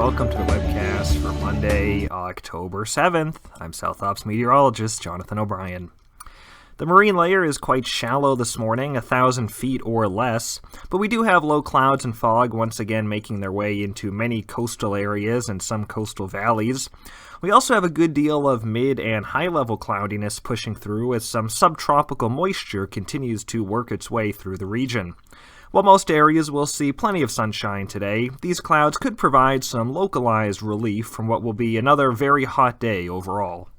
welcome to the Webcast for Monday, October 7th. I'm South Ops meteorologist Jonathan O'Brien. The marine layer is quite shallow this morning, 1,000 feet or less, but we do have low clouds and fog once again making their way into many coastal areas and some coastal valleys. We also have a good deal of mid and high-level cloudiness pushing through as some subtropical moisture continues to work its way through the region. While most areas will see plenty of sunshine today, these clouds could provide some localized relief from what will be another very hot day overall.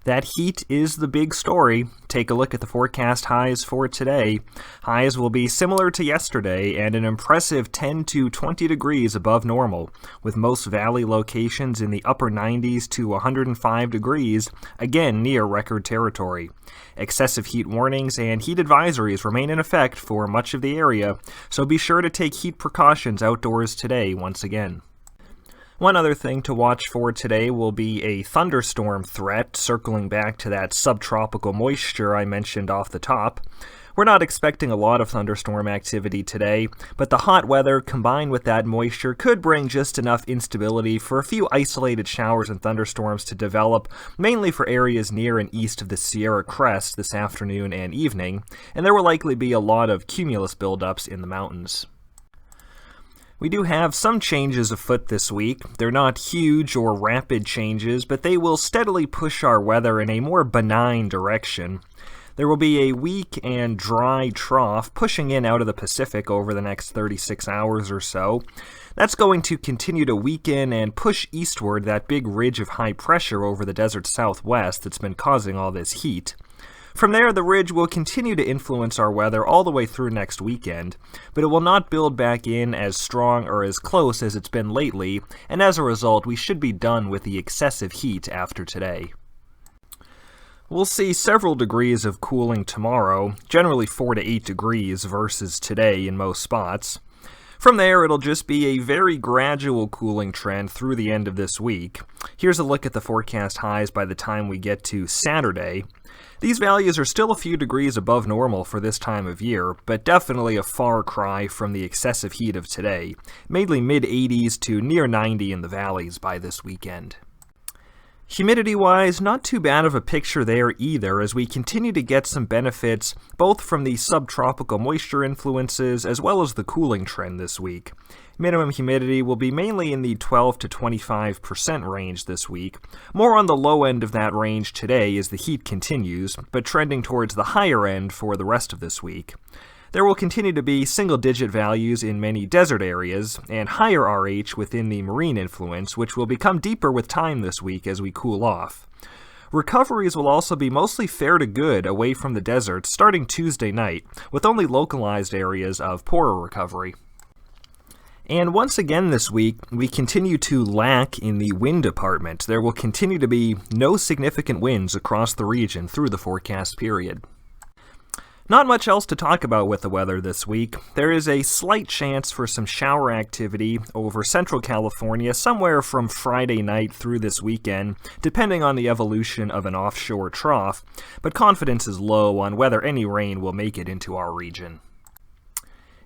That heat is the big story. Take a look at the forecast highs for today. Highs will be similar to yesterday and an impressive 10 to 20 degrees above normal, with most valley locations in the upper 90s to 105 degrees, again near record territory. Excessive heat warnings and heat advisories remain in effect for much of the area, so be sure to take heat precautions outdoors today once again. One other thing to watch for today will be a thunderstorm threat, circling back to that subtropical moisture I mentioned off the top. We're not expecting a lot of thunderstorm activity today, but the hot weather combined with that moisture could bring just enough instability for a few isolated showers and thunderstorms to develop, mainly for areas near and east of the Sierra Crest this afternoon and evening, and there will likely be a lot of cumulus buildups in the mountains. We do have some changes afoot this week. They're not huge or rapid changes, but they will steadily push our weather in a more benign direction. There will be a weak and dry trough pushing in out of the Pacific over the next 36 hours or so. That's going to continue to weaken and push eastward that big ridge of high pressure over the desert southwest that's been causing all this heat. From there, the ridge will continue to influence our weather all the way through next weekend, but it will not build back in as strong or as close as it's been lately, and as a result, we should be done with the excessive heat after today. We'll see several degrees of cooling tomorrow, generally 4 to 8 degrees versus today in most spots. From there, it'll just be a very gradual cooling trend through the end of this week. Here's a look at the forecast highs by the time we get to Saturday. These values are still a few degrees above normal for this time of year, but definitely a far cry from the excessive heat of today, mainly mid-80s to near 90 in the valleys by this weekend. Humidity-wise, not too bad of a picture there either, as we continue to get some benefits both from the subtropical moisture influences as well as the cooling trend this week. Minimum humidity will be mainly in the 12 to 25% range this week, more on the low end of that range today as the heat continues, but trending towards the higher end for the rest of this week. There will continue to be single-digit values in many desert areas, and higher RH within the marine influence, which will become deeper with time this week as we cool off. Recoveries will also be mostly fair to good away from the desert starting Tuesday night, with only localized areas of poorer recovery. And once again this week, we continue to lack in the wind department. There will continue to be no significant winds across the region through the forecast period. Not much else to talk about with the weather this week. There is a slight chance for some shower activity over central California somewhere from Friday night through this weekend, depending on the evolution of an offshore trough, but confidence is low on whether any rain will make it into our region.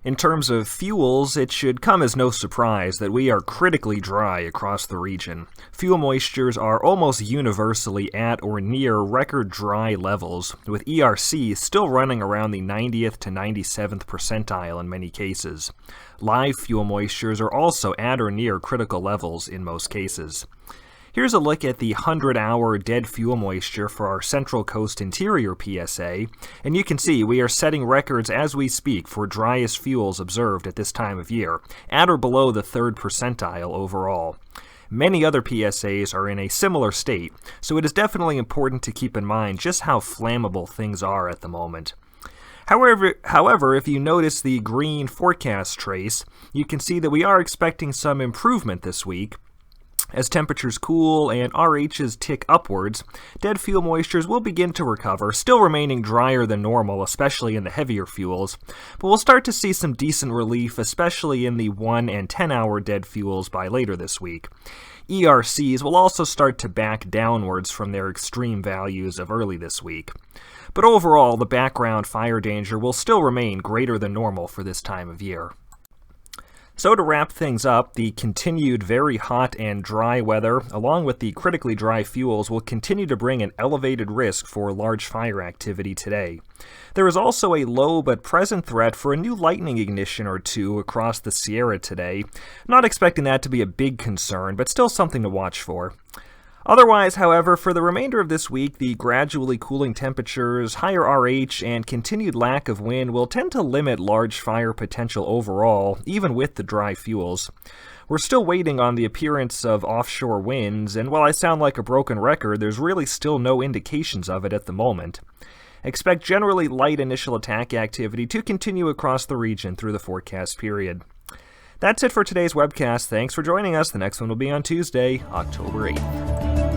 In terms of fuels, it should come as no surprise that we are critically dry across the region. Fuel moistures are almost universally at or near record dry levels, with ERC still running around the 90th to 97th percentile in many cases. Live fuel moistures are also at or near critical levels in most cases. Here's a look at the 100-hour dead fuel moisture for our Central Coast Interior PSA, and you can see we are setting records as we speak for driest fuels observed at this time of year, at or below the 3rd percentile overall. Many other PSAs are in a similar state, so it is definitely important to keep in mind just how flammable things are at the moment. However, if you notice the green forecast trace, you can see that we are expecting some improvement this week. As temperatures cool and RHs tick upwards, dead fuel moistures will begin to recover, still remaining drier than normal, especially in the heavier fuels, but we'll start to see some decent relief, especially in the 1 and 10-hour dead fuels by later this week. ERCs will also start to back downwards from their extreme values of early this week. But overall, the background fire danger will still remain greater than normal for this time of year. So to wrap things up, the continued very hot and dry weather, along with the critically dry fuels, will continue to bring an elevated risk for large fire activity today. There is also a low but present threat for a new lightning ignition or two across the Sierra today. Not expecting that to be a big concern, but still something to watch for. Otherwise, however, for the remainder of this week, the gradually cooling temperatures, higher RH, and continued lack of wind will tend to limit large fire potential overall, even with the dry fuels. We're still waiting on the appearance of offshore winds, and while I sound like a broken record, there's really still no indications of it at the moment. Expect generally light initial attack activity to continue across the region through the forecast period. That's it for today's webcast. Thanks for joining us. The next one will be on Tuesday, October 8th.